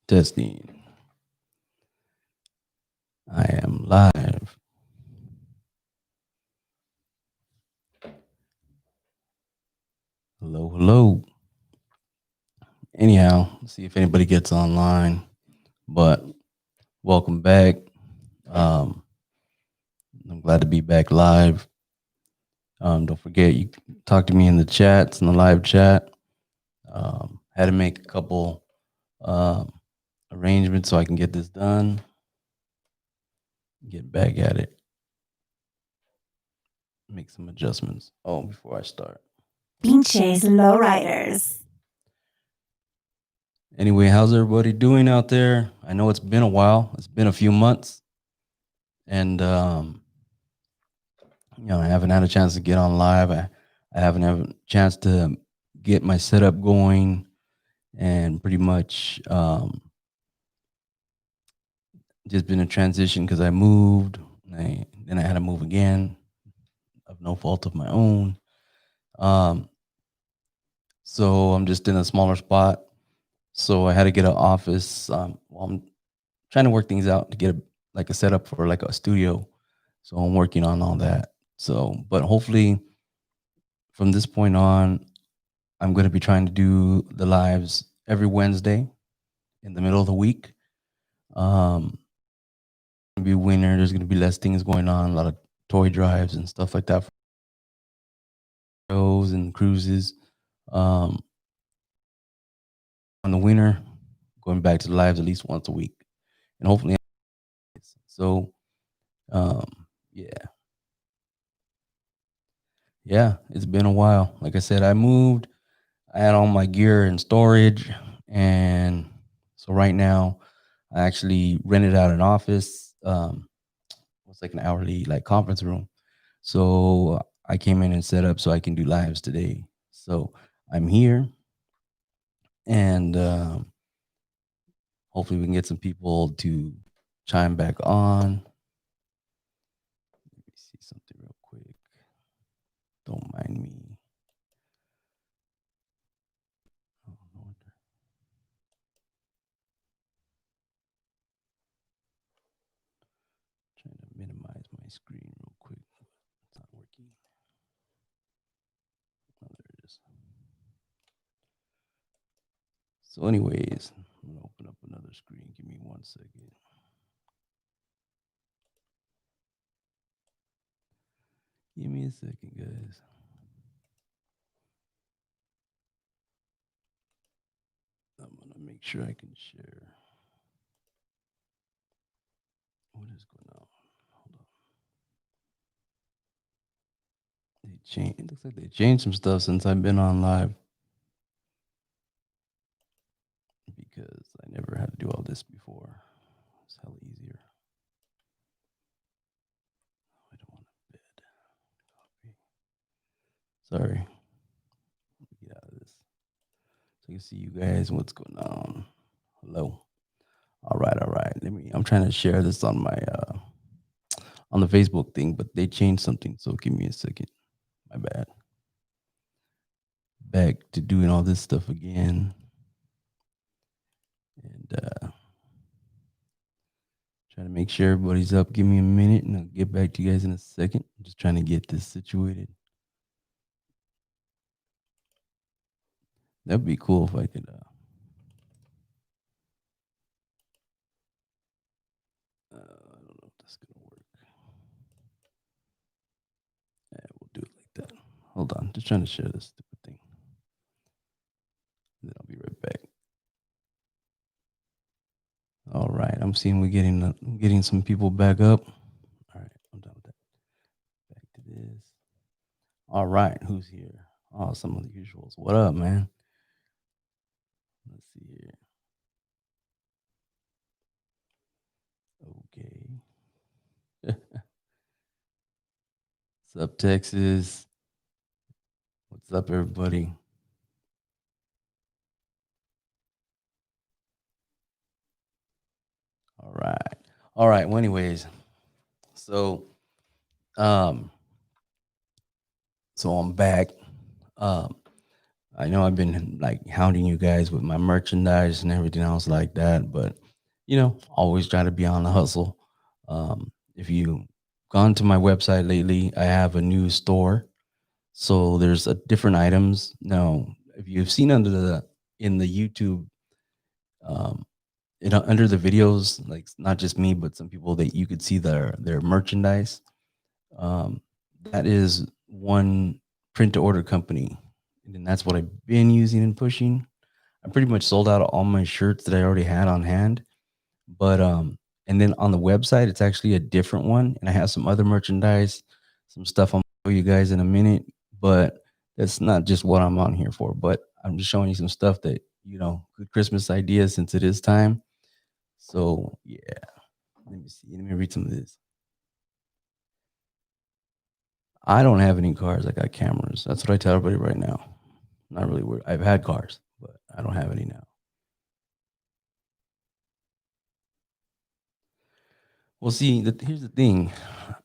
Testing. I am live. Hello, hello. Anyhow, let's see if anybody gets online. But welcome back. Um, I'm glad to be back live. Don't forget, you can talk to me in the chats, in the live chat. Had to make a couple um, arrangements so I can get this done. Get back at it. Make some adjustments. Oh, before I start. Pinches Lowriders. Anyway, how's everybody doing out there? I know it's been a while. It's been a few months. And I haven't had a chance to get on live. I haven't had a chance to get my setup going, and pretty much just been a transition because I moved. Then I had to move again of no fault of my own. Um, so I'm just in a smaller spot. So I had to get an office. Well, I'm trying to work things out to get a setup for like a studio. So I'm working on all that. So, but hopefully from this point on, I'm going to be trying to do the lives every Wednesday in the middle of the week. Be winter. There's going to be less things going on, a lot of toy drives and stuff like that, for shows and cruises. On the winter, going back to the lives at least once a week, and hopefully, so um, yeah, it's been a while. Like I said, I moved. I had all my gear in storage, and so right now, I actually rented out an office. It's like an hourly conference room. So I came in and set up so I can do lives today. So I'm here, and hopefully we can get some people to chime back on. Let me see something real quick. Don't mind me. Trying to minimize my screen real quick. It's not working. Oh, there it is. So, anyways, I'm gonna open up another screen. Give me 1 second. Give me a second, guys. I'm gonna make sure I can share. What is going on? Hold on. They changed. It looks like they changed some stuff since I've been on live, because I never had to do all this before. It's hella easier. I don't want a bed. Copy. Sorry. Get out of this. So you can see you guys. What's going on? Hello. All right. I'm trying to share this on my on the Facebook thing, but they changed something. So give me a second. My bad. Back to doing all this stuff again. And trying to make sure everybody's up. Give me a minute and I'll get back to you guys in a second. I'm just trying to get this situated. That'd be cool if I could. I don't know if that's gonna work. Yeah, we'll do it like that. Hold on, just trying to share this stupid thing. Then I'll be right back. All right, I'm seeing we're getting some people back up. All right, I'm done with that. Back to this. All right, who's here? Oh, some of the usuals. What up, man? Let's see here. Okay. What's up, Texas? What's up, everybody? All right. All right. Well, anyways, so um, so I'm back. Um, I know I've been like hounding you guys with my merchandise and everything else like that, but always try to be on the hustle. If you gone to my website lately, I have a new store. So there's a different items. Now, if you've seen under the in the YouTube, um, under the videos, like not just me, but some people that you could see their merchandise. Um, that is one print to order company, and that's what I've been using and pushing. I pretty much sold out of all my shirts that I already had on hand. But and then on the website, it's actually a different one, and I have some other merchandise, some stuff I'll show you guys in a minute. But that's not just what I'm on here for. But I'm just showing you some stuff that good Christmas ideas since it is time. So yeah, let me see. Let me read some of this. I don't have any cars. I got cameras. That's what I tell everybody right now. Not really worried. I've had cars, but I don't have any now. Well, see, here's the thing.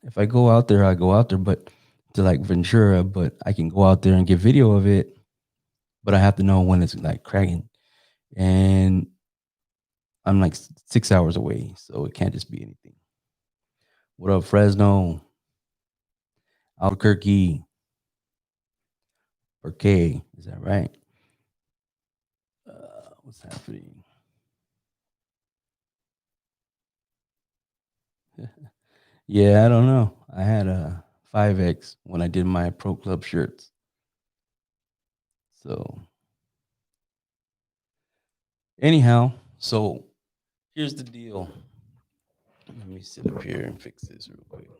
If I go out there, I go out there, but to like Ventura, but I can go out there and get video of it, but I have to know when it's like cracking. And I'm like 6 hours away, so it can't just be anything. What up, Fresno, Albuquerque, or K? Is that right? What's happening? Yeah, I don't know. I had a 5X when I did my Pro Club shirts. So, anyhow, so here's the deal. Let me sit up here and fix this real quick.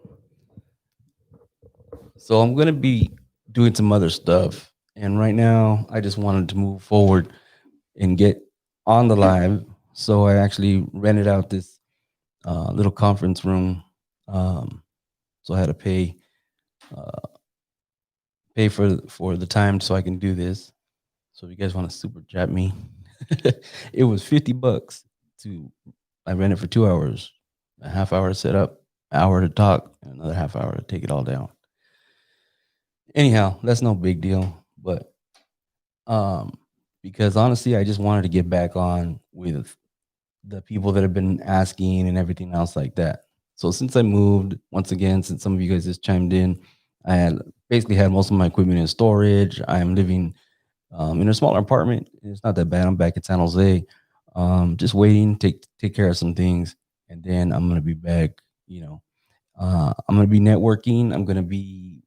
So I'm gonna be doing some other stuff, and right now I just wanted to move forward and get on the live. So I actually rented out this little conference room. Um, so I had to uh, pay for the time so I can do this. So if you guys want to super chat me, it was $50 to. I rented for 2 hours, a half hour to set up, hour to talk, and another half hour to take it all down. Anyhow, that's no big deal, but um, because honestly, I just wanted to get back on with the people that have been asking and everything else like that. So since I moved, once again, since some of you guys just chimed in, I had basically had most of my equipment in storage. I am living in a smaller apartment. It's not that bad. I'm back in San Jose, just waiting, take care of some things, and then I'm gonna be back. I'm gonna be networking. I'm gonna be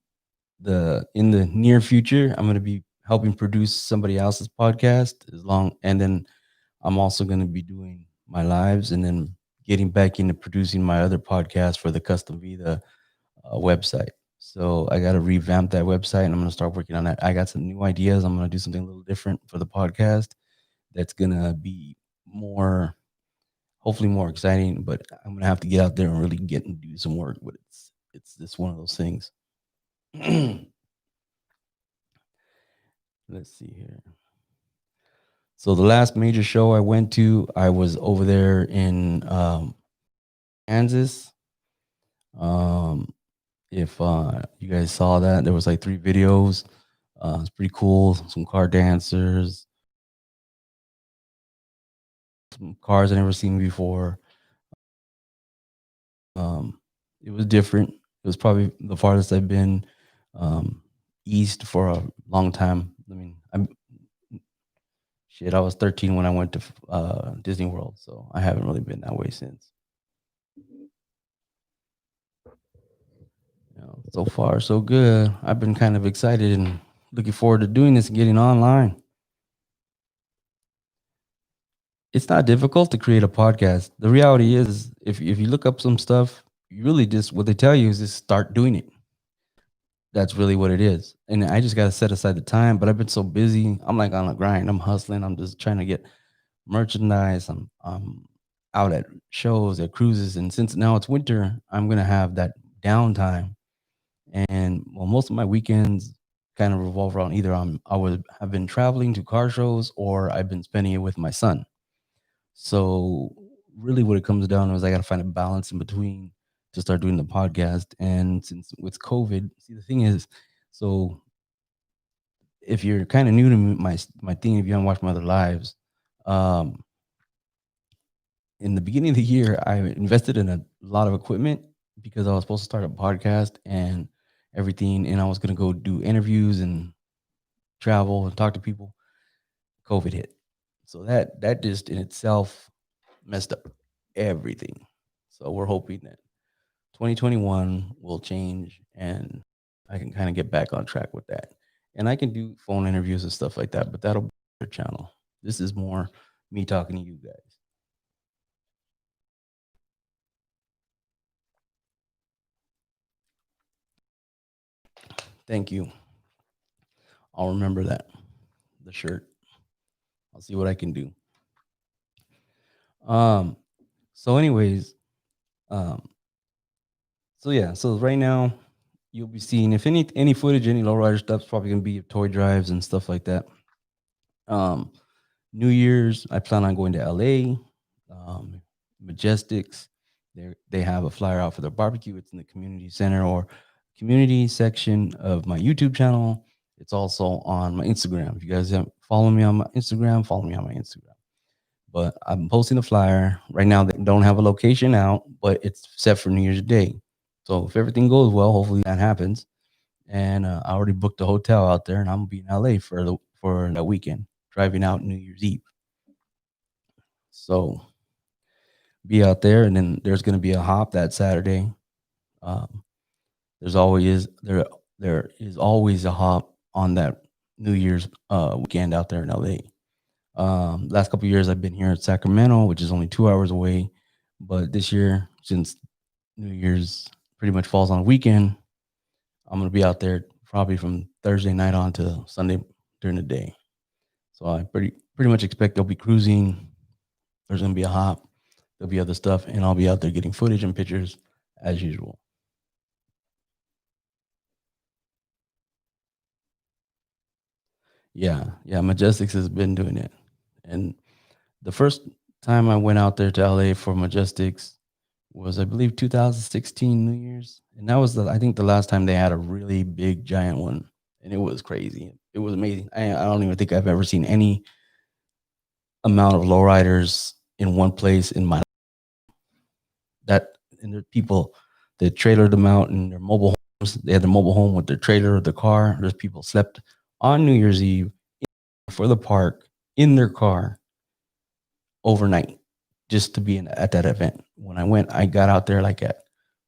in the near future. I'm gonna be helping produce somebody else's podcast and then I'm also gonna be doing my lives and then getting back into producing my other podcast for the Custom Vida website. So I got to revamp that website and I'm going to start working on that. I got some new ideas. I'm going to do something a little different for the podcast that's going to be more, hopefully more exciting, but I'm going to have to get out there and really get and do some work. But it's just one of those things. Let's see here. So the last major show I went to, I was over there in Kansas. Um, if you guys saw that, there was like 3 videos. It's pretty cool. Some car dancers, some cars I never seen before. Um, it was different. It was probably the farthest I've been um, east for a long time. I mean, I was 13 when I went to Disney World, so I haven't really been that way since. So far, so good. I've been kind of excited and looking forward to doing this and getting online. It's not difficult to create a podcast. The reality is, if you look up some stuff, you really just what they tell you is just start doing it. That's really what it is. And I just got to set aside the time. But I've been so busy. I'm like on a grind. I'm hustling. I'm just trying to get merchandise. I'm out at shows, at cruises, and since now it's winter, I'm gonna have that downtime. And well, most of my weekends kind of revolve around either I would have been traveling to car shows or I've been spending it with my son. So really what it comes down to is I got to find a balance in between to start doing the podcast. And since with COVID, see the thing is, so if you're kind of new to my thing, if you haven't watched my other lives, um, in the beginning of the year, I invested in a lot of equipment because I was supposed to start a podcast and everything, and I was gonna go do interviews and travel and talk to people. COVID hit, so that just in itself messed up everything. So we're hoping that 2021 will change and I can kind of get back on track with that. And I can do phone interviews and stuff like that, but that'll be your channel. This is more me talking to you guys. Thank you. I'll remember that. The shirt. I'll see what I can do. Um so anyways, um so yeah, so right now you'll be seeing if any footage, any lowrider stuff's probably gonna be toy drives and stuff like that. Um New Year's, I plan on going to LA, Majestics. They have a flyer out for their barbecue. It's in the community center or community section of my YouTube channel. It's also on my Instagram. If you guys have follow me on my Instagram, follow me on my Instagram. But I'm posting a flyer right now. They don't have a location out, but it's set for New Year's Day. So if everything goes well, hopefully that happens. And I already booked a hotel out there, and I'm gonna be in LA for that weekend, driving out New Year's Eve. So be out there, and then there's going to be a hop that Saturday. Um, there is always a hop on that New Year's weekend out there in LA. Last couple of years, I've been here at Sacramento, which is only 2 hours away. But this year, since New Year's pretty much falls on a weekend, I'm going to be out there probably from Thursday night on to Sunday during the day. So I pretty much expect they'll be cruising. There's going to be a hop. There'll be other stuff, and I'll be out there getting footage and pictures as usual. Yeah, Majestics has been doing it, and the first time I went out there to LA for Majestics was, I believe, 2016 New Year's, and that was I think the last time they had a really big giant one, and it was crazy. It was amazing. I don't even think I've ever seen any amount of lowriders in one place in my that and there people that trailered them out in their mobile homes. They had their mobile home with their trailer or their car. There's people slept on New Year's Eve for the park in their car overnight just to be at that event. When I went, I got out there like at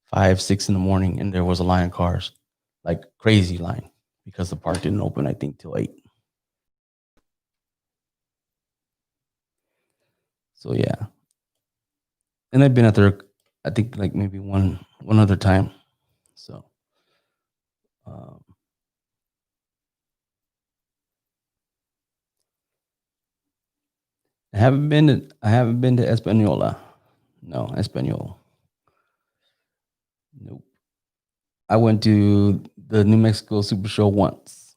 5, 6 in the morning, and there was a line of cars, like crazy line, because the park didn't open, I think, till 8. So yeah, and I've been out there, I think, like maybe one other time. So um, I haven't been to Espanola. No, Espanol. Nope. I went to the New Mexico Super Show once.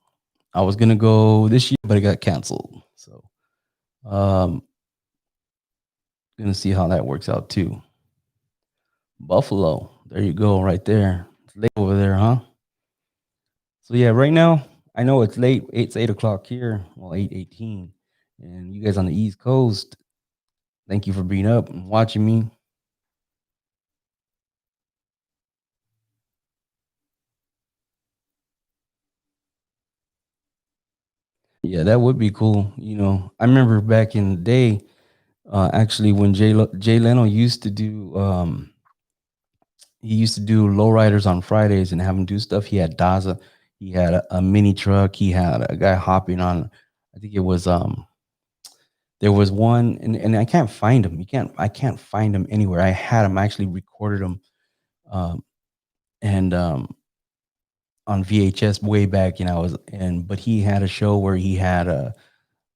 I was gonna go this year, but it got canceled. So um gonna see how that works out too. Buffalo. There you go, right there. It's late over there, huh? So yeah, right now, I know it's late. It's 8 o'clock here. Well, 8:18. And you guys on the East Coast, thank you for being up and watching me. Yeah, that would be cool. I remember back in the day, actually, when Jay Leno used to do lowriders on Fridays and have him do stuff. He had Daza, he had a mini truck, he had a guy hopping on. I think it was there was one, and I can't find him. I can't find him anywhere. I had him, I actually recorded him, um, and on VHS way back, but he had a show where he had a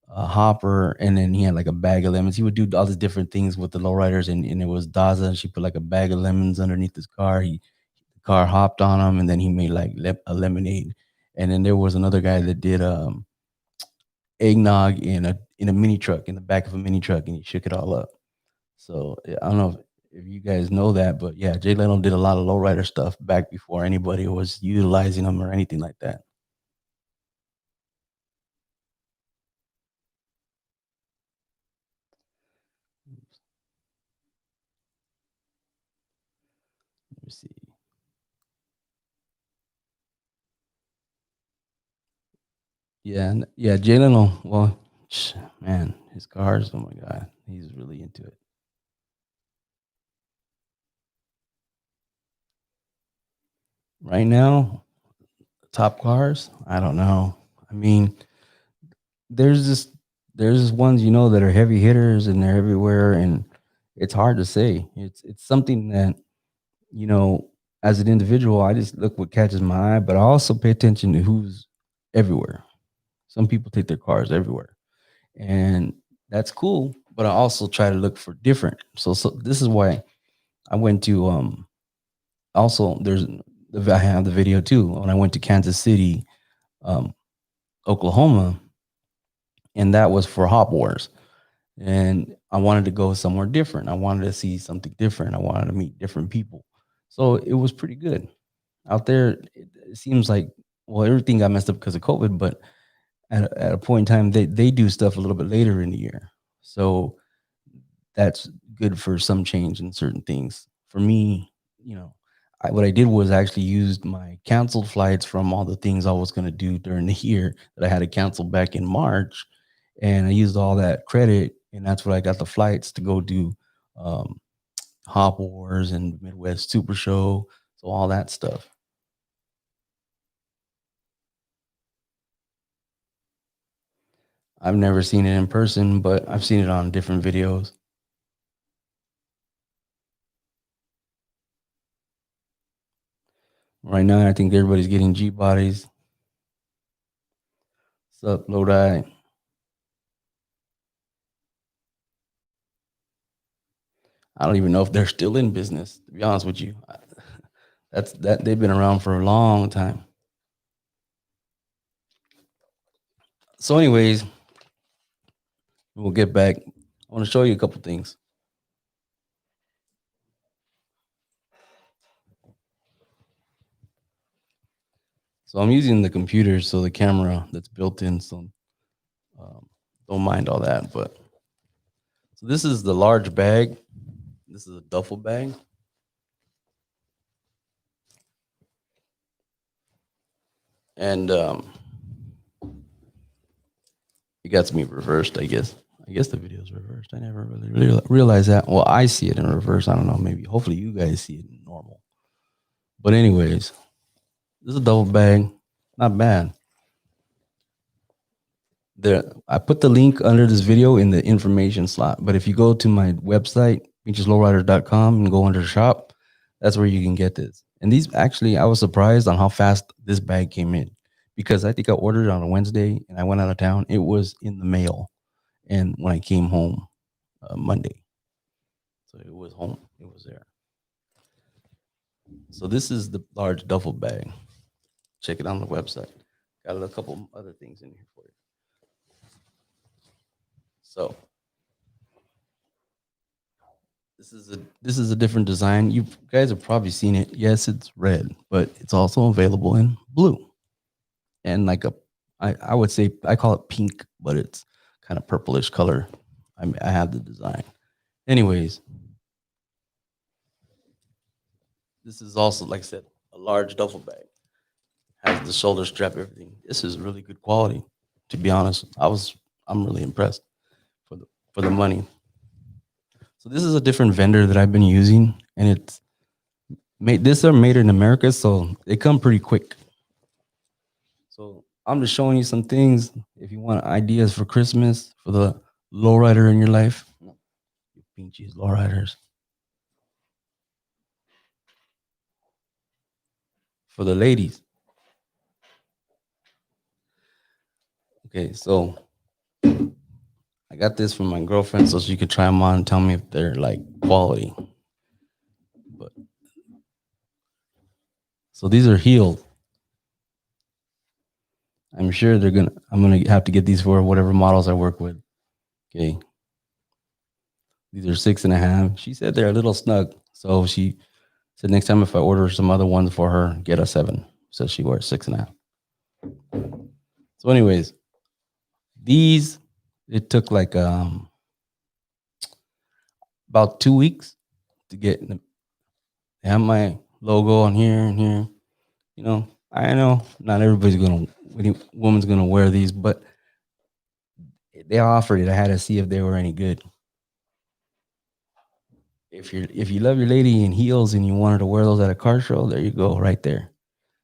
hopper, and then he had like a bag of lemons. He would do all these different things with the lowriders, and it was Daza, and she put like a bag of lemons underneath his car. The car hopped on him, and then he made like a lemonade. And then there was another guy that did eggnog in a mini truck, in the back of a mini truck, and he shook it all up. So I don't know if you guys know that, but yeah, Jay Leno did a lot of lowrider stuff back before anybody was utilizing them or anything like that. Let me see. Yeah, yeah, Jalen. Well, man, his cars. Oh my god, he's really into it. Right now, top cars. I don't know. I mean, there's this there's this ones that are heavy hitters and they're everywhere, and it's hard to say. It's something that you know as an individual, I just look what catches my eye, but I also pay attention to who's everywhere. Some people take their cars everywhere, and that's cool. But I also try to look for different. So this is why I went to also I have the video too when I went to Kansas City, um, Oklahoma, and that was for Hop Wars. And I wanted to go somewhere different. I wanted to see something different. I wanted to meet different people. So it was pretty good out there. It seems like everything got messed up because of COVID, but at a point in time, they do stuff a little bit later in the year. So that's good for some change in certain things. For me, what I did was I actually used my canceled flights from all the things I was going to do during the year that I had to cancel back in March, and I used all that credit, and that's what I got the flights to go do um, Hop Wars and Midwest Super Show, so all that stuff. I've never seen it in person, but I've seen it on different videos. Right now, I think everybody's getting G bodies. What's up, Lodi? I don't even know if they're still in business. To be honest with you, that they've been around for a long time. So, anyways, we'll get back. I want to show you a couple things. So I'm using the computer, so the camera that's built in. So don't mind all that. But so this is the large bag. This is a duffel bag, and it got me reversed. I guess. I guess the video's reversed. I never really realized that. Well, I see it in reverse. I don't know. Maybe. Hopefully, you guys see it in normal. But anyways, this is a double bag. Not bad. I put the link under this video in the information slot. But if you go to my website, beacheslowriders.com, and go under shop, that's where you can get this. And these actually, I was surprised on how fast this bag came in, because I think I ordered it on a Wednesday and I went out of town. It was in the mail. And when I came home Monday, so it was home, it was there. So this is the large duffel bag. Check it on the website. Got a couple other things in here for you. So this is a different design. You guys have probably seen it. Yes, it's red, but it's also available in blue and like I would say I call it pink, but it's kind of purplish color. I have the design. Anyways, this is also, like I said, a large duffel bag. Has the shoulder strap, everything. This is really good quality. To be honest, I'm really impressed for the money. So this is a different vendor that I've been using, and it's made. This are made in America, so they come pretty quick. So I'm just showing you some things. If you want ideas for Christmas for the lowrider in your life, you pinches lowriders. For the ladies. Okay, so I got this from my girlfriend so she could try them on and tell me if they're like quality. But so these are heeled. I'm sure I'm gonna have to get these for whatever models I work with. Okay. These are 6.5. She said they're a little snug. So she said next time if I order some other ones for her, get a 7. So she wears 6.5. So, anyways, these, it took like about 2 weeks to get have my logo on here and here. You know, I know not everybody's gonna any woman's gonna wear these, but they offered it. I had to see if they were any good. If you love your lady in heels and you want her to wear those at a car show, there you go, right there.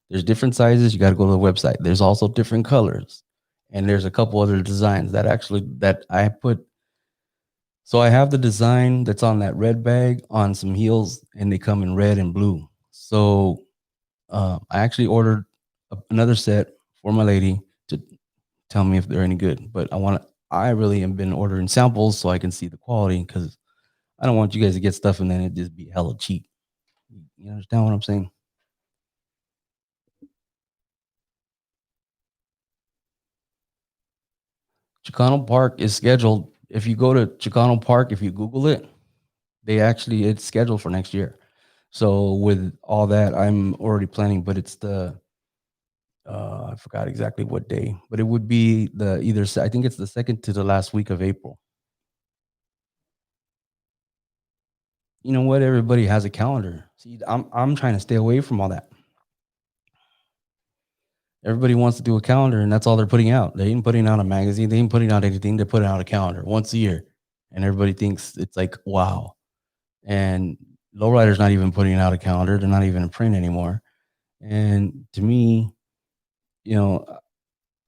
There's different sizes. You got to go to the website. There's also different colors, and there's a couple other designs that I put. So I have the design that's on that red bag on some heels, and they come in red and blue. So I actually ordered another set for my lady to tell me if they're any good. But I really have been ordering samples so I can see the quality because I don't want you guys to get stuff and then it just be hella cheap. You understand what I'm saying? Chicano Park is scheduled. If you go to Chicano Park, if you Google it, it's scheduled for next year. So with all that, I'm already planning, but it's I forgot exactly what day, but it would be I think it's the second to the last week of April. You know what? Everybody has a calendar. See, I'm trying to stay away from all that. Everybody wants to do a calendar, and that's all they're putting out. They ain't putting out a magazine. They ain't putting out anything. They're putting out a calendar once a year, and everybody thinks it's like wow. And Lowrider's not even putting out a calendar. They're not even in print anymore. And to me, you know,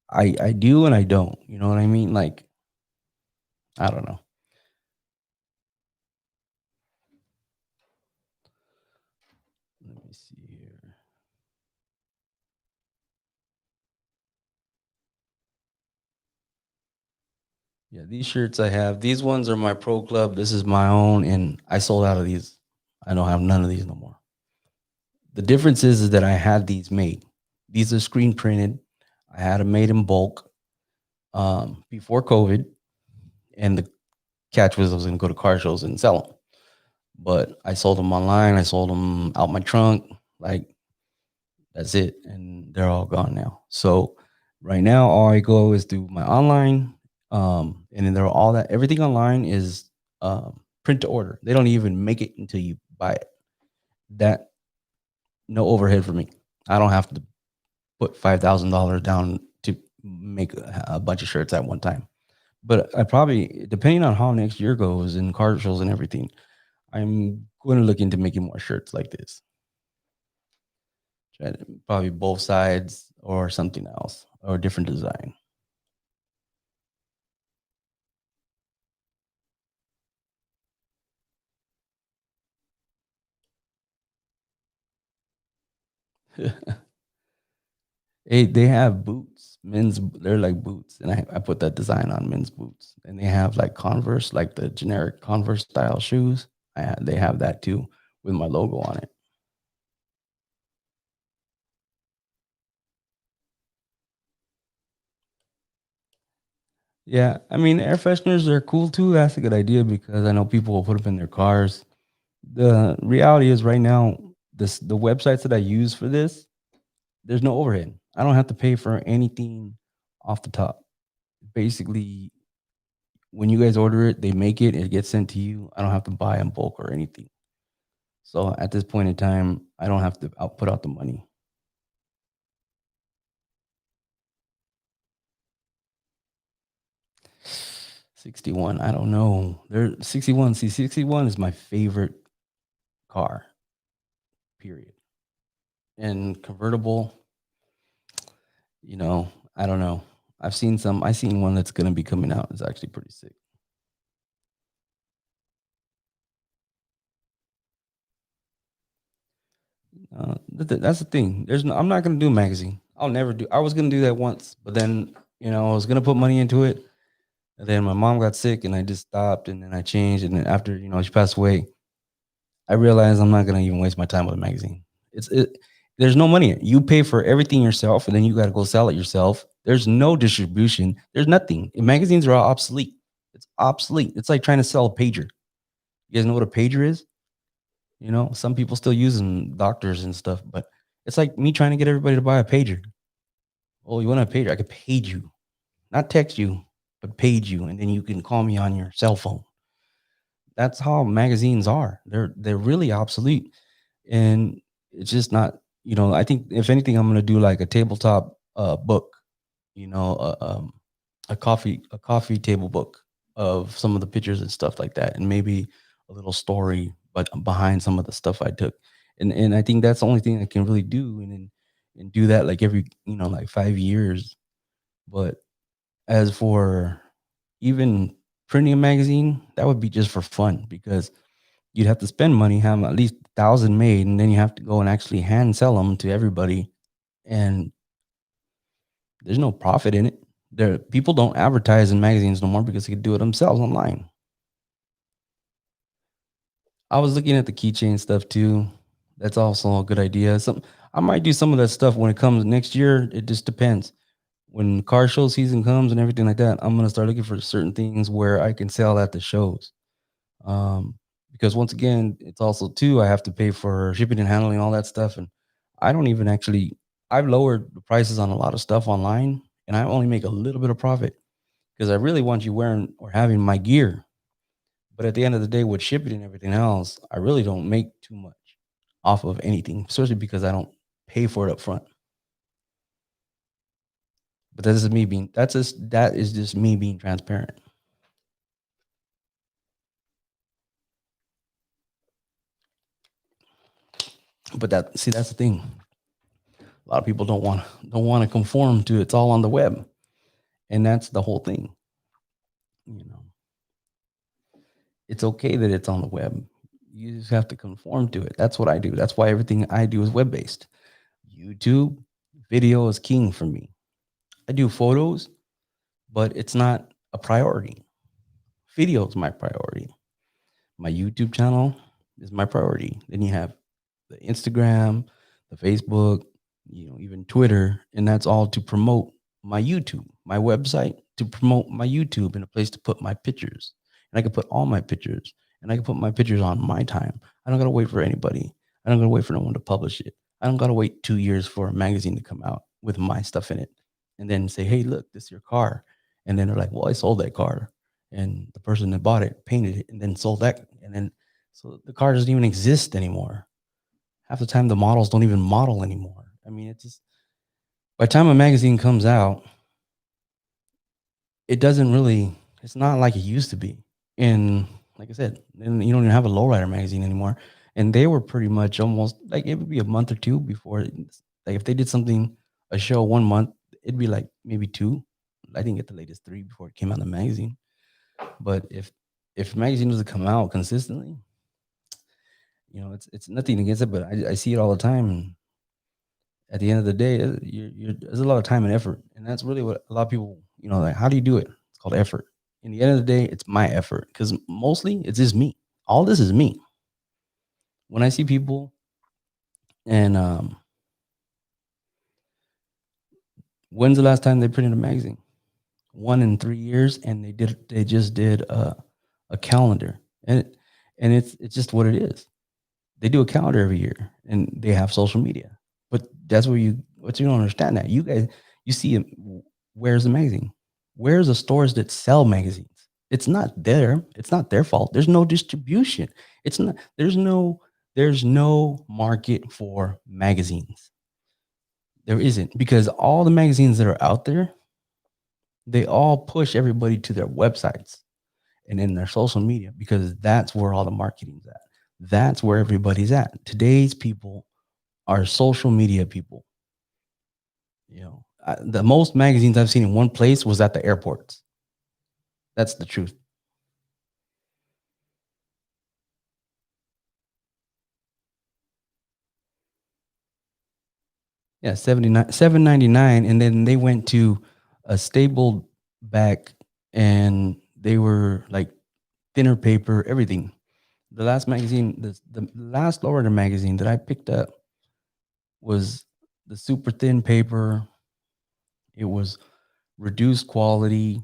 I do and I don't. You know what I mean? Like I don't know. Let me see here. Yeah, these shirts I have. These ones are my pro club. This is my own, and I sold out of these. I don't have none of these no more. The difference is that I had these made. These are screen printed. I had them made in bulk before COVID, and the catch was I was going to go to car shows and sell them. But I sold them online. I sold them out my trunk. Like that's it, and they're all gone now. So right now, all I go is do my online, and then they're all that everything online is print to order. They don't even make it until you buy it. That no overhead for me. I don't have to put $5,000 down to make a bunch of shirts at one time. But I probably, depending on how next year goes and car shows and everything, I'm going to look into making more shirts like this. Probably both sides or something else or a different design. Hey, they have boots, they're like boots. And I put that design on men's boots. And they have like Converse, like the generic Converse style shoes. They have that too with my logo on it. Yeah, I mean, air fresheners are cool too. That's a good idea because I know people will put them in their cars. The reality is, right now, the websites that I use for this, there's no overhead. I don't have to pay for anything off the top. Basically, when you guys order it, they make it, it gets sent to you. I don't have to buy in bulk or anything. So at this point in time, I don't have to put out the money. 61, I don't know. There 61, see 61 is my favorite car, period. And convertible, I don't know. I seen one that's gonna be coming out. It's actually pretty sick. That's the thing. I'm not gonna do a magazine. I'll never do. I was gonna do that once, but then I was gonna put money into it, and then my mom got sick, and I just stopped, and then I changed, and then after she passed away, I realized I'm not gonna even waste my time with a magazine. There's no money in it. You pay for everything yourself, and then you got to go sell it yourself. There's no distribution. There's nothing. Magazines are all obsolete. It's obsolete. It's like trying to sell a pager. You guys know what a pager is? Some people still use them, doctors and stuff, but it's like me trying to get everybody to buy a pager. Oh, you want a pager? I could page you, not text you, but page you, and then you can call me on your cell phone. That's how magazines are. They're really obsolete, and it's just not. I think if anything, I'm gonna do like a tabletop book. You know, a coffee table book of some of the pictures and stuff like that, and maybe a little story, but behind some of the stuff I took. And I think that's the only thing I can really do, and do that like every like 5 years. But as for even printing a magazine, that would be just for fun because you'd have to spend money, have at least 1,000 made, and then you have to go and actually hand sell them to everybody. And there's no profit in it. People don't advertise in magazines no more because they can do it themselves online. I was looking at the keychain stuff too. That's also a good idea. I might do some of that stuff when it comes next year. It just depends. When car show season comes and everything like that, I'm gonna start looking for certain things where I can sell at the shows. Um, because once again, it's also too I have to pay for shipping and handling all that stuff, and I don't even actually. I've lowered the prices on a lot of stuff online, and I only make a little bit of profit because I really want you wearing or having my gear. But at the end of the day, with shipping and everything else, I really don't make too much off of anything, especially because I don't pay for it up front. But that is just me being transparent. But that's the thing. A lot of people don't want to conform to it's all on the web. And that's the whole thing. You know, it's okay that it's on the web. You just have to conform to it. That's what I do. That's why everything I do is web based. YouTube video is king for me. I do photos, but it's not a priority. Video is my priority. My YouTube channel is my priority. Then you have the Instagram, the Facebook, even Twitter, and that's all to promote my YouTube, my website, to promote my YouTube and a place to put my pictures. And I can put all my pictures, and I can put my pictures on my time. I don't gotta wait for anybody. I don't gotta wait for no one to publish it. I don't gotta wait 2 years for a magazine to come out with my stuff in it, and then say, "Hey, look, this is your car," and then they're like, "Well, I sold that car," and the person that bought it painted it and then sold that, and then so the car doesn't even exist anymore. Half the time, the models don't even model anymore. I mean, it's just by the time a magazine comes out, it doesn't really. It's not like it used to be. And like I said, and you don't even have a lowrider magazine anymore. And they were pretty much almost like it would be a month or two before. Like if they did something, a show 1 month, it'd be like maybe two. I think at the latest three before it came out in the magazine. But if a magazine doesn't come out consistently, it's nothing against it, but I see it all the time. And at the end of the day, there's a lot of time and effort, and that's really what a lot of people, like, how do you do it? It's called effort. In the end of the day, it's my effort because mostly it's just me. All this is me. When I see people, and when's the last time they printed a magazine? 1 in 3 years, and they just did a calendar, and it's just what it is. They do a calendar every year, and they have social media. But that's what you don't understand that you guys you see it. Where's the magazine? Where's the stores that sell magazines? It's not there. It's not their fault. There's no distribution. It's not. There's no market for magazines. There isn't because all the magazines that are out there, they all push everybody to their websites and in their social media because that's where all the marketing's at. That's where everybody's at. Today's people are social media people. The most magazines I've seen in one place was at the airports. That's the truth. Yeah, 79, 7.99, and then they went to a stapled back, and they were like thinner paper, everything. The last magazine, the last Lowrider magazine that I picked up was the super thin paper. It was reduced quality.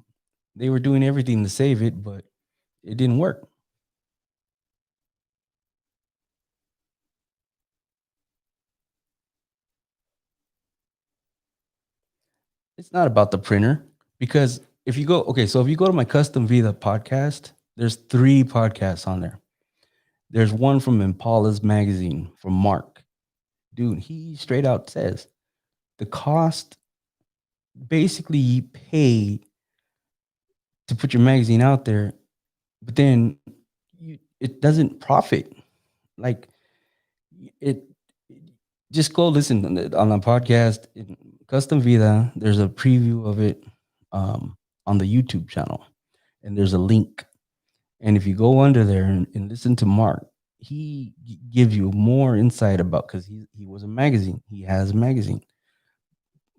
They were doing everything to save it, but it didn't work. It's not about the printer because if you go to my Custom Vida podcast, There's 3 podcasts on there. There's one from Impala's magazine from Mark. Dude, he straight out says the cost basically you pay to put your magazine out there, but then it doesn't profit. Like it, just go listen on a podcast in Custom Vida. There's a preview of it on the YouTube channel, and there's a link. And if you go under there and listen to Mark, he gives you more insight about because he was a magazine. He has a magazine,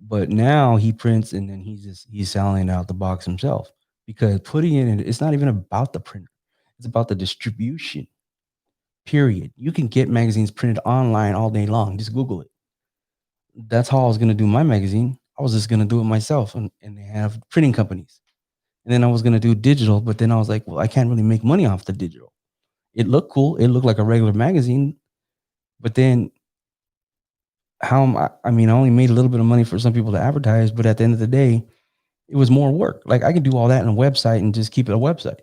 but now he prints and then he's selling out the box himself because putting it in it's not even about the printer. It's about the distribution. Period. You can get magazines printed online all day long. Just Google it. That's how I was going to do my magazine. I was just going to do it myself, and they have printing companies. And then I was going to do digital, but then I was like, well, I can't really make money off the digital. It looked cool. It looked like a regular magazine, but then how am I mean, I only made a little bit of money for some people to advertise, but at the end of the day, it was more work. Like I could do all that in a website and just keep it a website.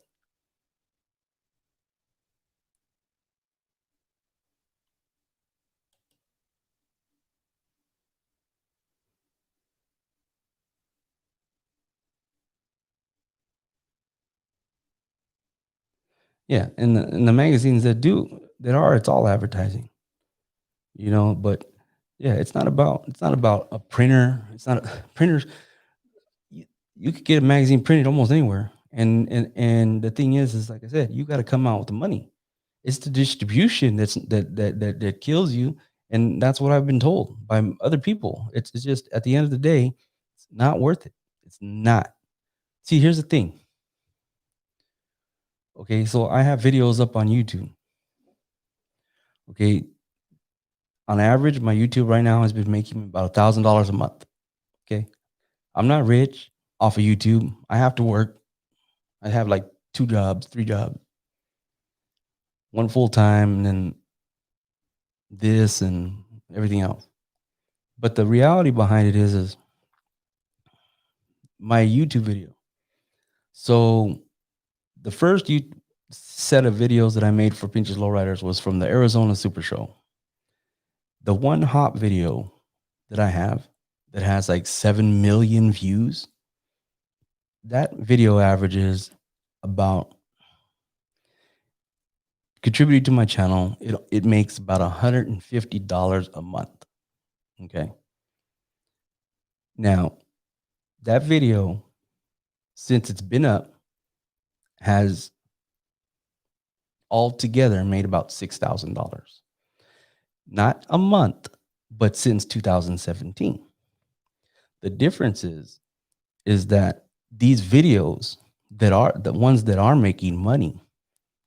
Yeah, and the magazines that are it's all advertising. But yeah, it's not about a printer. It's not printers. You could get a magazine printed almost anywhere. And the thing is like I said, you got to come out with the money. It's the distribution that kills you, and that's what I've been told by other people. It's just at the end of the day, it's not worth it. It's not. See, here's the thing. Okay, so I have videos up on YouTube. Okay, on average, my YouTube right now has been making me about $1,000 a month. Okay, I'm not rich off of YouTube. I have to work. I have like 2 jobs, 3 jobs, one full time, and then this and everything else. But the reality behind it is my YouTube video. So the first set of videos that I made for Pinches Lowriders was from the Arizona Super Show. The one hop video that I have that has like 7 million views, that video averages about contributing to my channel. It makes about $150 a month. Okay. Now, that video, since it's been up, has altogether made about $6,000. Not a month, but since 2017. The difference is that these videos that are the ones that are making money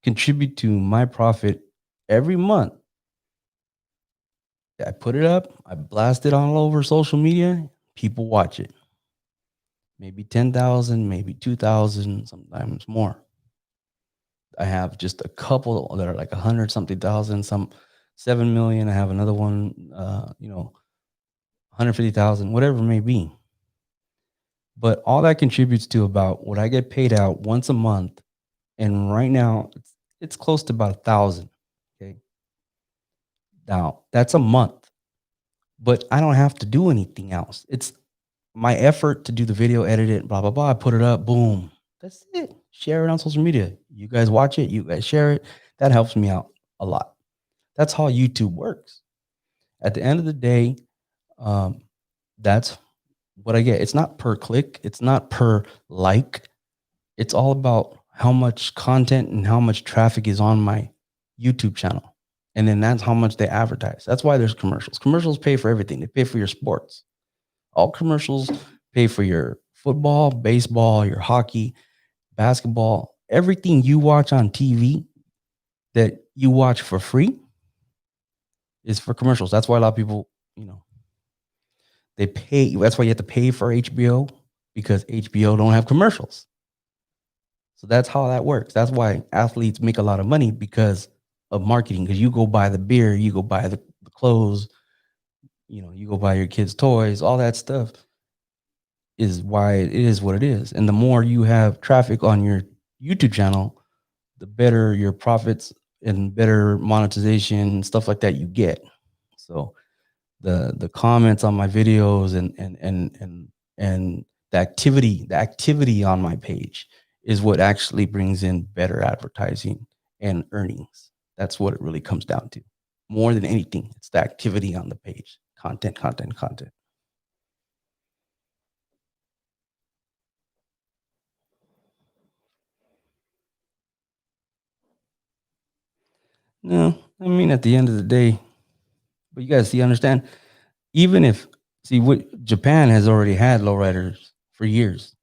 contribute to my profit every month. I put it up, I blast it all over social media, people watch it. Maybe 10,000, maybe 2,000, sometimes more. I have just a couple that are like 100 something thousand, some 7 million. I have another one, 150,000, whatever it may be. But all that contributes to about what I get paid out once a month. And right now it's close to about 1,000. Okay. Now that's a month, but I don't have to do anything else. It's my effort to do the video, edit it, blah, blah, blah. I put it up, boom. That's it. Share it on social media. You guys watch it. You guys share it. That helps me out a lot. That's how YouTube works. At the end of the day, that's what I get. It's not per click. It's not per like. It's all about how much content and how much traffic is on my YouTube channel. And then that's how much they advertise. That's why there's commercials. Commercials pay for everything. They pay for your sports. All commercials pay for your football, baseball, your hockey, basketball, everything you watch on TV that you watch for free is for commercials. That's why a lot of people, they pay. That's why you have to pay for HBO because HBO don't have commercials. So that's how that works. That's why athletes make a lot of money because of marketing. Because you go buy the beer, you go buy the clothes, you go buy your kids' toys, all that stuff is why it is what it is. And the more you have traffic on your YouTube channel, the better your profits and better monetization, stuff like that you get. So the comments on my videos and the activity on my page is what actually brings in better advertising and earnings. That's what it really comes down to. More than anything, it's the activity on the page. Content, content, content. No, I mean at the end of the day, but you guys see, understand, even if see what Japan has already had lowriders for years,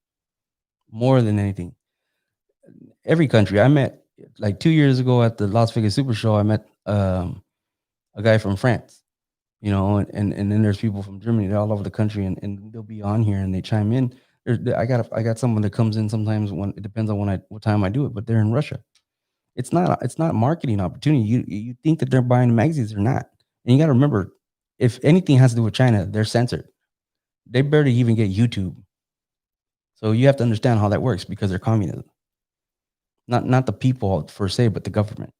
more than anything. Every country I met, like 2 years ago at the Las Vegas Super Show, I met a guy from France, and then there's people from Germany. They're all over the country, and they'll be on here and they chime in. I got someone that comes in sometimes when it depends on what time I do it, but they're in Russia. It's not a marketing opportunity. You think that they're buying magazines, they're not. And you got to remember, if anything has to do with China, they're censored. They barely even get YouTube. So you have to understand how that works because they're communism. Not the people per se, but the government.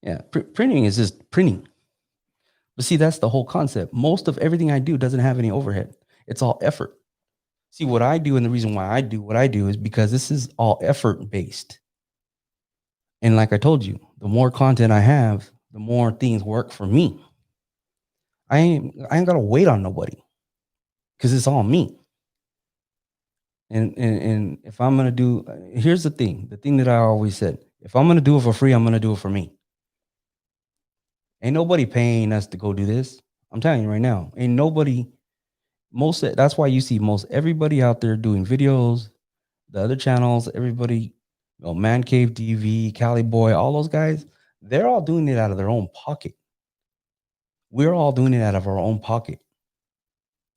Yeah, printing is just printing. But see, that's the whole concept. Most of everything I do doesn't have any overhead. It's all effort. See, what I do and the reason why I do what I do is because this is all effort based. And like I told you, the more content I have, the more things work for me. I ain't gotta wait on nobody because it's all me. And if I'm gonna do, here's the thing that I always said: if I'm gonna do it for free, I'm gonna do it for me. Ain't nobody paying us to go do this. I'm telling you right now, ain't nobody. That's why you see most everybody out there doing videos, the other channels, everybody, Man Cave TV, Cali Boy, all those guys, they're all doing it out of their own pocket. We're all doing it out of our own pocket.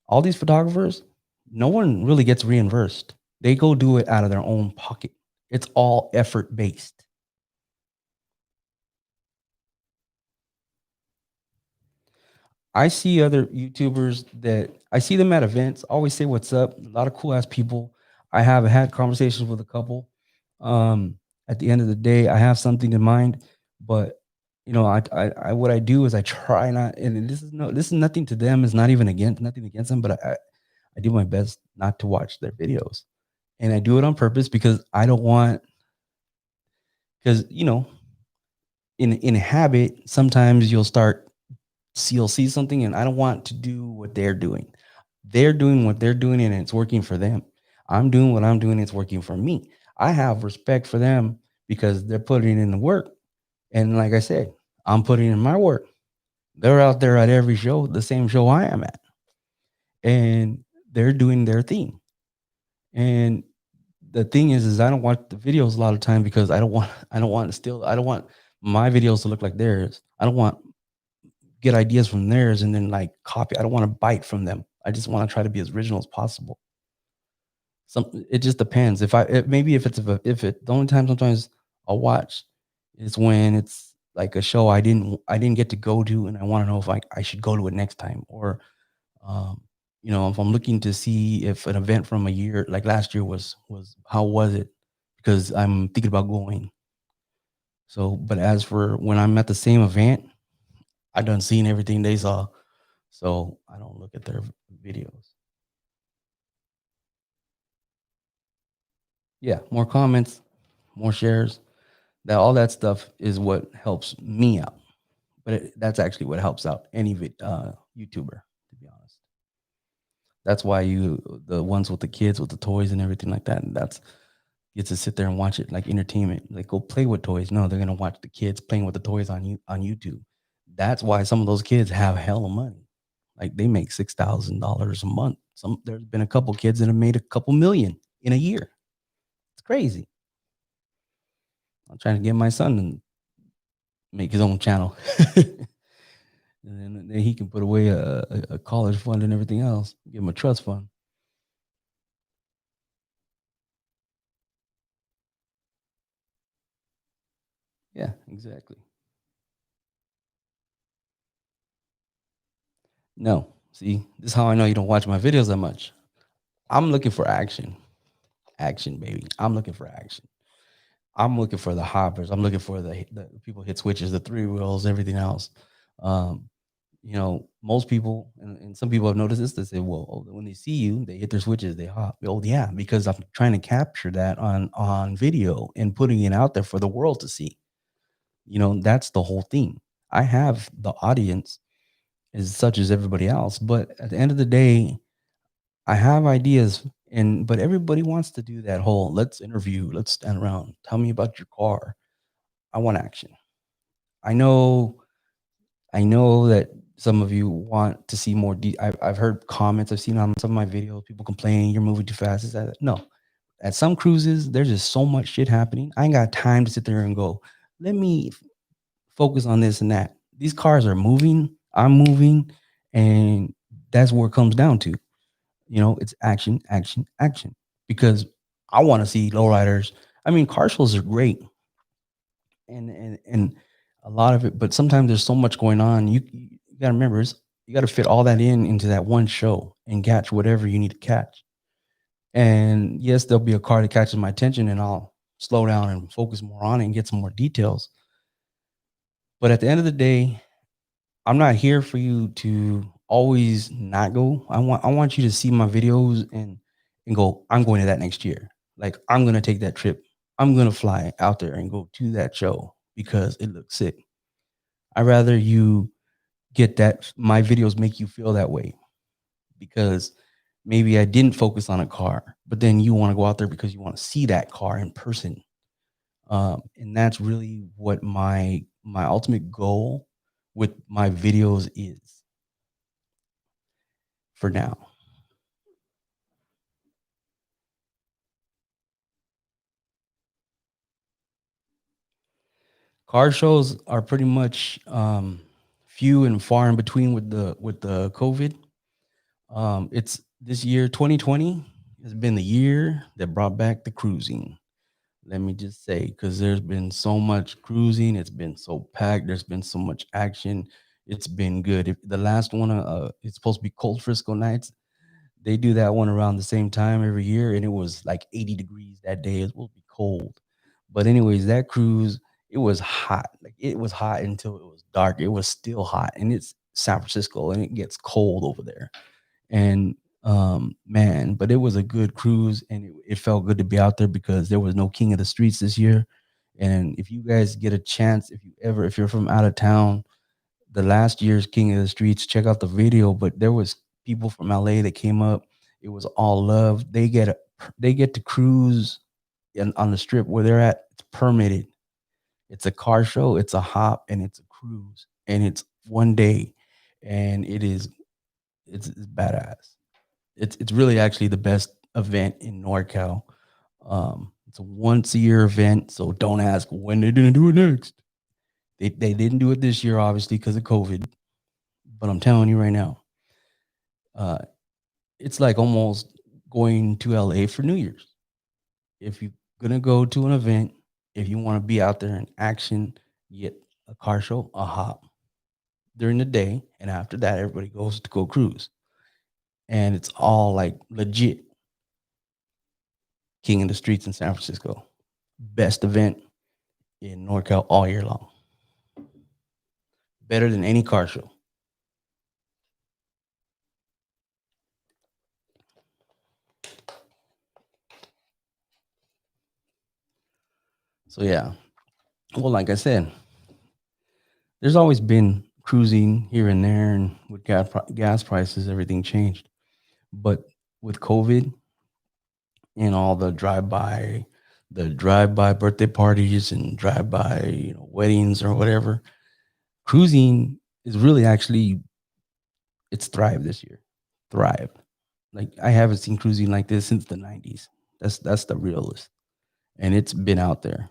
All these photographers, no one really gets reimbursed. They go do it out of their own pocket. It's all effort based. I see other YouTubers that I see them at events, always say what's up. A lot of cool ass people. I have had conversations with a couple. Um, at the end of the day, I have something in mind, but I what I do is I try not, and this is nothing to them. It's not even against nothing against them, but I do my best not to watch their videos, and I do it on purpose because I don't want because in habit sometimes you'll see something, and I don't want to do what they're doing. They're doing what they're doing, and it's working for them. I'm doing what I'm doing, it's working for me. I have respect for them because they're putting in the work. And like I said, I'm putting in my work. They're out there at every show, the same show I am at, and they're doing their thing. And the thing is I don't watch the videos a lot of time because I don't want my videos to look like theirs. I don't want get ideas from theirs and then like copy. I don't want to bite from them. I just want to try to be as original as possible. It just depends. Maybe if it the only time sometimes I'll watch is when it's like a show I didn't get to go to and I want to know if I should go to it next time, or um if I'm looking to see if an event from a year like last year was how was it, because I'm thinking about going. So but as for when I'm at the same event, I done seen everything they saw, so I don't look at their videos. Yeah, more comments, more shares. That all that stuff is what helps me out. But that's actually what helps out any YouTuber, to be honest. That's why the ones with the kids with the toys and everything like that, and that's get to sit there and watch it like entertainment. Like go play with toys. No, they're gonna watch the kids playing with the toys on YouTube. That's why some of those kids have hella money. Like they make $6,000 a month. There's been a couple kids that have made a couple million in a year. It's crazy. I'm trying to get my son to make his own channel. And then he can put away a college fund and everything else. Give him a trust fund. Yeah, exactly. No. See, this is how I know you don't watch my videos that much. I'm looking for action. Action, baby. I'm looking for action. I'm looking for the hoppers. I'm looking for the people hit switches, the three wheels, everything else. Um, most people and some people have noticed this. They say, well, when they see you, they hit their switches, they hop. Oh, yeah, because I'm trying to capture that on video and putting it out there for the world to see. That's the whole thing. I have the audience as such as everybody else, but at the end of the day, I have ideas, but everybody wants to do that whole let's interview, let's stand around, tell me about your car. I want action. I know, I know that some of you want to see more. I've heard comments I've seen on some of my videos, people complaining you're moving too fast. Is that no? At some cruises, there's just so much shit happening. I ain't got time to sit there and go, let me focus on this and that. These cars are moving, I'm moving, and that's where it comes down to. It's action, action, action. Because I want to see lowriders. I mean, car shows are great, and a lot of it, but sometimes there's so much going on. You got to remember, you got to fit all that into that one show and catch whatever you need to catch. And yes, there'll be a car that catches my attention, and I'll slow down and focus more on it and get some more details. But at the end of the day, I'm not here for you to always not go. I want you to see my videos and go, I'm going to that next year. Like I'm gonna take that trip. I'm gonna fly out there and go to that show because it looks sick. I rather you get that my videos make you feel that way because maybe I didn't focus on a car, but then you want to go out there because you want to see that car in person. And that's really what my ultimate goal with my videos is for now. Car shows are pretty much few and far in between with the COVID. It's this year, 2020, has been the year that brought back the cruising. Let me just say, because there's been so much cruising, it's been so packed, there's been so much action. It's been good. If the last one, it's supposed to be Cold Frisco Nights. They do that one around the same time every year, and it was like 80 degrees that day. It was supposed to be cold. But anyways, that cruise, it was hot. Like it was hot until it was dark. It was still hot. And it's San Francisco and it gets cold over there. And man, but it was a good cruise and it felt good to be out there because there was no king of the streets this year. And if you guys get a chance, if you're from out of town, the last year's King of the Streets. Check out the video. But there was people from LA that came up. It was all love. They get to cruise on the strip where they're at. It's permitted. It's a car show. It's a hop and it's a cruise and it's one day, and it's badass. It's really actually the best event in NorCal. It's a once a year event, so don't ask when they're gonna do it next. They didn't do it this year, obviously, because of COVID. But I'm telling you right now, uh, it's like almost going to LA for New Year's. If you're gonna go to an event, if you want to be out there in action, you get a car show, a hop during the day, and after that, everybody goes to go cruise, and it's all like legit king of the streets in San Francisco. Best event in NorCal all year long. Better than any car show. So yeah. Well, like I said, there's always been cruising here and there, and with gas prices, everything changed. But with COVID and all the drive-by birthday parties and drive-by weddings or whatever, cruising is really actually it's thrived this year. Thrived. Like I haven't seen cruising like this since the '90s. That's the realist, and it's been out there.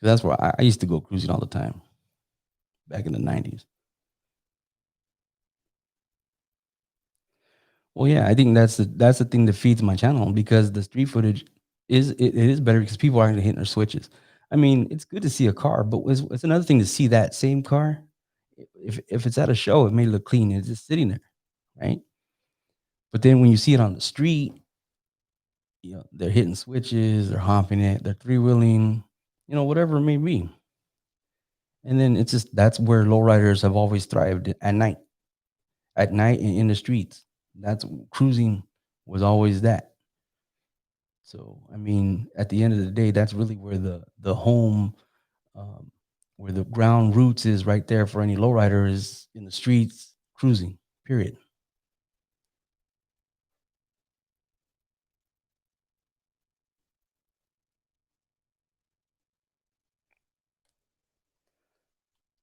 That's where I used to go cruising all the time back in the '90s. Well, yeah, I think that's the thing that feeds my channel because the street footage it is better because people aren't hitting their switches. I mean, it's good to see a car, but it's another thing to see that same car. If it's at a show, it may look clean. It's just sitting there, right? But then when you see it on the street, they're hitting switches, they're hopping it, they're three wheeling, whatever it may be. And then it's just that's where lowriders have always thrived at night and in the streets. That's cruising was always that. So I mean, at the end of the day, that's really where the home, um, where the ground roots is right there for any lowrider is in the streets cruising. Period.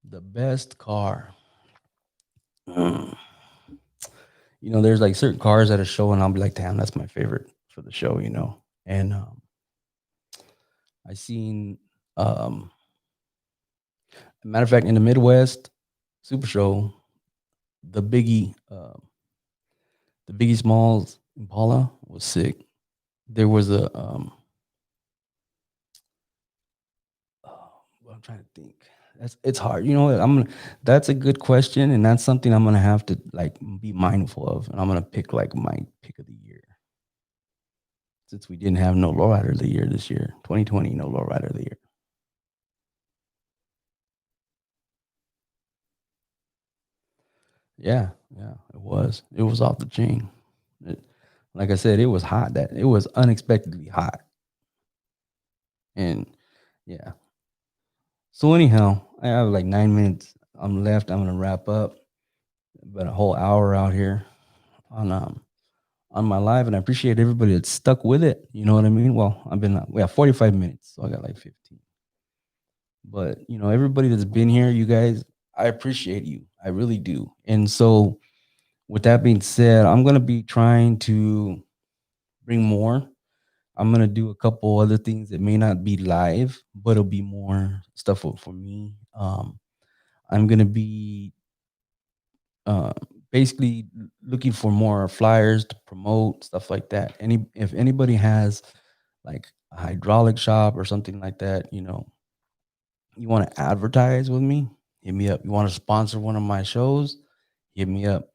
The best car. Mm. There's like certain cars at a show, and I'll be like, damn, that's my favorite for the show. And I seen, um, matter of fact, in the Midwest Super Show, the Biggie Smalls Impala was sick. There was I'm trying to think. It's hard. You know what? That's a good question, and that's something I'm gonna have to like be mindful of, and I'm gonna pick like my pick of the year since we didn't have no lowrider of the year this year, 2020, no lowrider of the year. Yeah, yeah, it was. It was off the chain. It, like I said, it was hot. That it was unexpectedly hot, and yeah. So anyhow, I have like 9 minutes. I'm left. I'm gonna wrap up. About a whole hour out here on my live, and I appreciate everybody that stuck with it. You know what I mean? Well, we have 45 minutes, so I got like 15. But everybody that's been here, you guys, I appreciate you. I really do. And so, with that being said, I'm gonna be trying to bring more. I'm gonna do a couple other things that may not be live, but it'll be more stuff for me. I'm gonna be uh, basically looking for more flyers to promote stuff like that. If anybody has like a hydraulic shop or something like that, you want to advertise with me, hit me up. You want to sponsor one of my shows, hit me up.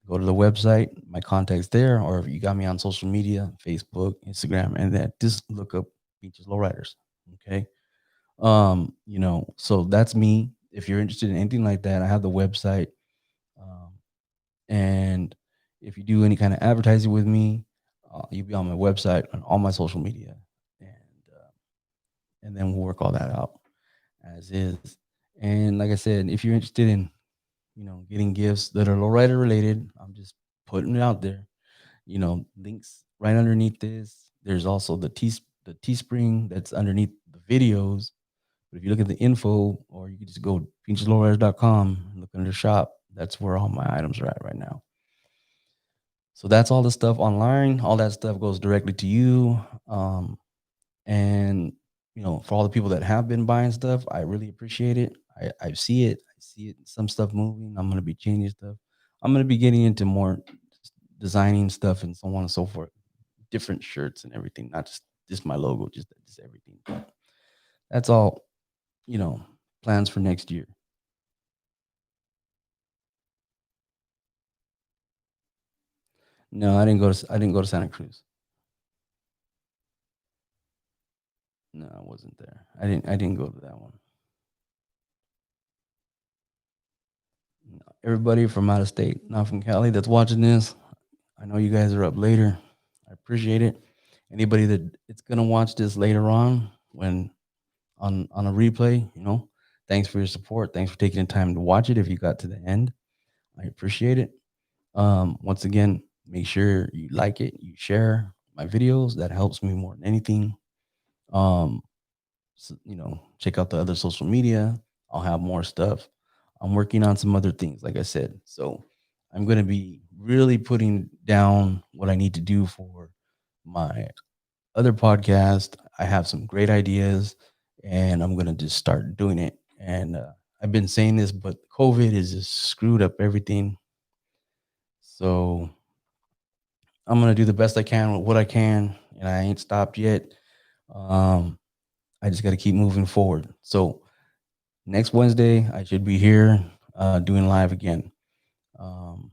Go to the website, my contacts there, or if you got me on social media, Facebook, Instagram, and that just look up Beaches Lowriders. Okay. So that's me. If you're interested in anything like that, I have the website. Um, and if you do any kind of advertising with me, you'll be on my website and all my social media, and uh, and then we'll work all that out as is. And like I said, if you're interested in getting gifts that are lowrider related, I'm just putting it out there. Links right underneath this. There's also the Teespring that's underneath the videos. But if you look at the info, or you can just go pincheslowriders.com and look under shop, that's where all my items are at right now. So that's all the stuff online. All that stuff goes directly to you. And for all the people that have been buying stuff, I really appreciate it. I see it. I see it. Some stuff moving. I'm gonna be changing stuff. I'm gonna be getting into more designing stuff and so on and so forth. Different shirts and everything, not just my logo, just everything. But that's all. You know, plans for next year. No, I didn't go to Santa Cruz. No, I wasn't there. I didn't go to that one. No. Everybody from out of state, not from Cali, that's watching this, I know you guys are up later. I appreciate it. Anybody that it's gonna watch this later on when on a replay, thanks for your support. Thanks for taking the time to watch it if you got to the end. I appreciate it. Once again, make sure you like it, you share my videos. That helps me more than anything. Um, check out the other social media. I'll have more stuff. I'm working on some other things, like I said. So I'm going to be really putting down what I need to do for my other podcast. I have some great ideas, and I'm going to just start doing it. And I've been saying this, but COVID has just screwed up everything. So I'm going to do the best I can with what I can, and I ain't stopped yet. Um, I just got to keep moving forward. So next Wednesday, I should be here doing live again. Um,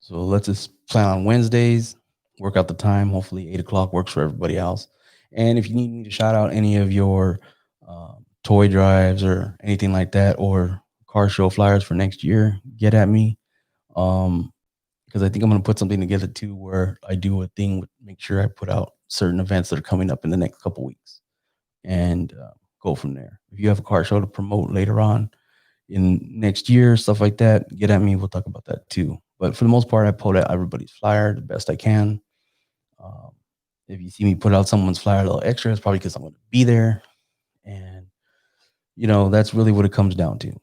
so let's just plan on Wednesdays, work out the time. Hopefully 8 o'clock works for everybody else. And if you need me to shout out any of your toy drives or anything like that, or car show flyers for next year, get at me. Because I think I'm going to put something together too, where I do a thing with make sure I put out certain events that are coming up in the next couple weeks, and go from there. If you have a car show to promote later on in next year, stuff like that, get at me. We'll talk about that too. But for the most part, I put out everybody's flyer the best I can. Um, if you see me put out someone's flyer a little extra, it's probably because I'm going to be there, and that's really what it comes down to.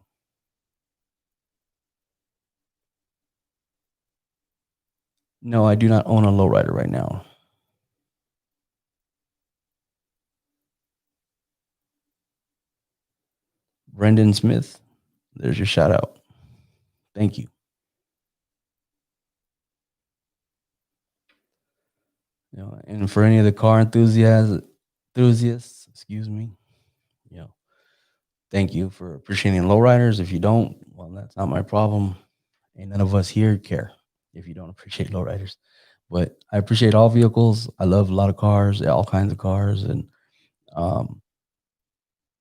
No, I do not own a lowrider right now. Brendan Smith, there's your shout out. Thank you. And for any of the car enthusiasts, excuse me, you know, thank you for appreciating lowriders. If you don't, well, that's not my problem. And none of us here care if you don't appreciate lowriders. But I appreciate all vehicles. I love a lot of cars, all kinds of cars, and um,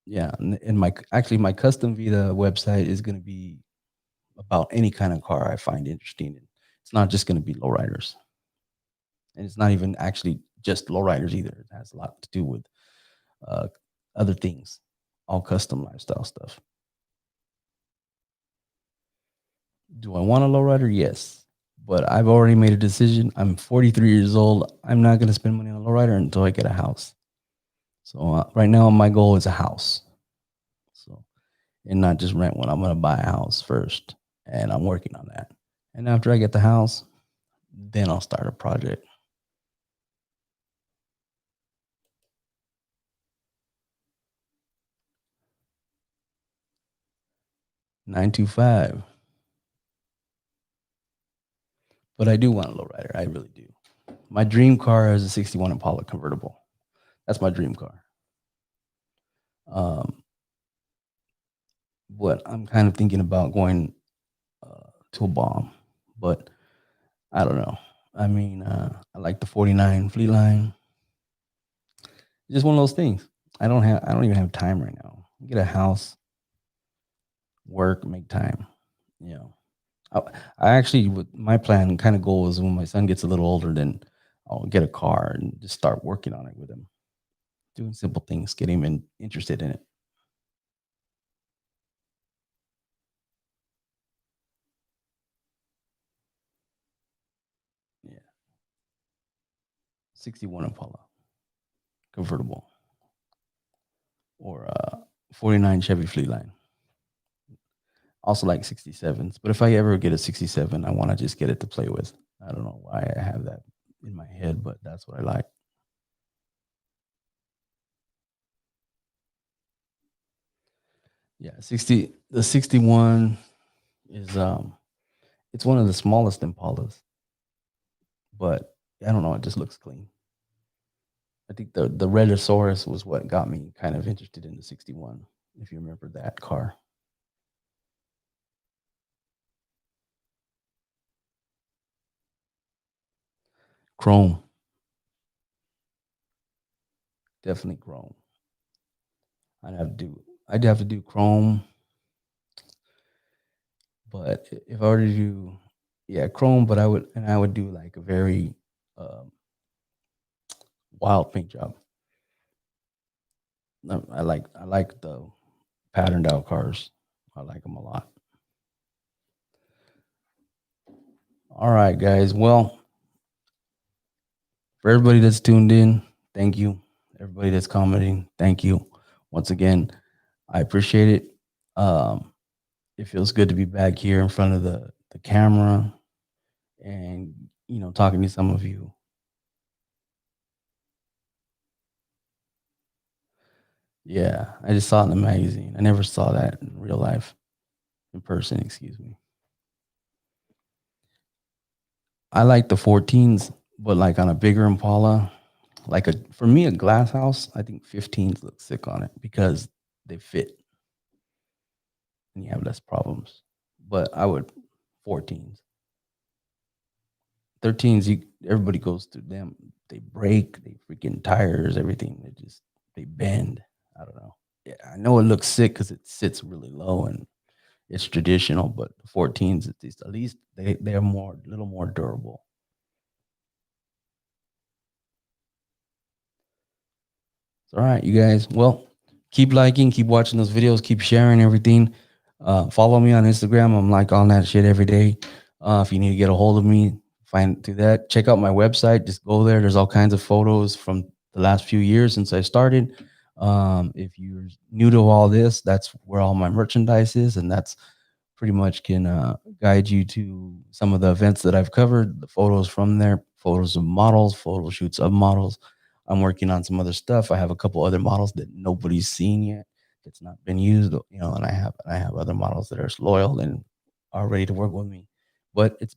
yeah. And my custom Vita website is going to be about any kind of car I find interesting. And it's not just going to be lowriders, and it's not even actually just lowriders either. It has a lot to do with uh, other things, all custom lifestyle stuff. Do I want a lowrider? Yes. But I've already made a decision. I'm 43 years old. I'm not going to spend money on a lowrider until I get a house. So right now, my goal is a house. So, and not just rent one. I'm going to buy a house first, and I'm working on that. And after I get the house, then I'll start a project. 925. But I do want a lowrider. I really do. My dream car is a 61 Impala convertible. That's my dream car. Um, but I'm kind of thinking about going to a bomb, but I don't know. I mean, I like the 49 Fleetline. Just one of those things. I don't even have time right now. Get a house, work, make time. You know, I, I actually, with my plan, kind of goal is when my son gets a little older, then I'll get a car and just start working on it with him, doing simple things, get him interested in it. Yeah, 61 Impala convertible, or 49 Chevy Fleetline. Also like 67s, but if I ever get a 67, I want to just get it to play with. I don't know why I have that in my head, but that's what I like. Yeah, 61 is it's one of the smallest Impalas, but I don't know, it just looks clean. I think the Redosaurus was what got me kind of interested in the 61, if you remember that car. Chrome, definitely chrome. I'd have to do chrome, but if I were to do, yeah, chrome, but I would do like a very um, wild paint job. I like the patterned out cars. I like them a lot. All right, guys. Well, for everybody that's tuned in, thank you. Everybody that's commenting, thank you. Once again, I appreciate it. Um, it feels good to be back here in front of the camera and talking to some of you. Yeah, I just saw it in the magazine. I never saw that in real life, in person. Excuse me. I like the 14s, but like on a bigger Impala. like for me, a glass house, I think 15s look sick on it because they fit and you have less problems. But I would 14s. 13s, everybody goes through them. They break, they freaking tires, everything. They bend. I don't know. Yeah, I know it looks sick because it sits really low and it's traditional, but the 14s at least they're more a little more durable. All right, you guys. Well, keep liking, keep watching those videos, keep sharing everything. Follow me on Instagram. I'm like on that shit every day. If you need to get a hold of me, find through that. Check out my website. Just go there. There's all kinds of photos from the last few years since I started. If you're new to all this, that's where all my merchandise is, and that's pretty much can guide you to some of the events that I've covered, the photos from there, photos of models, photo shoots of models. I'm working on some other stuff. I have a couple other models that nobody's seen yet. That's not been used, and I have other models that are loyal and are ready to work with me. But it's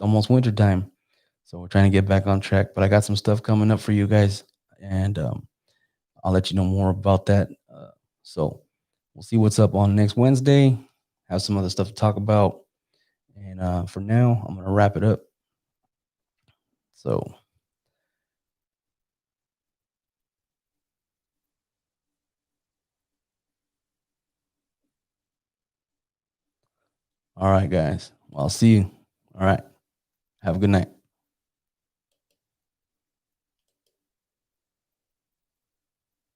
almost winter time, so we're trying to get back on track. But I got some stuff coming up for you guys, and I'll let you know more about that. So we'll see what's up on next Wednesday. Have some other stuff to talk about. And for now, I'm going to wrap it up. So, all right, guys. Well, I'll see you. All right. Have a good night.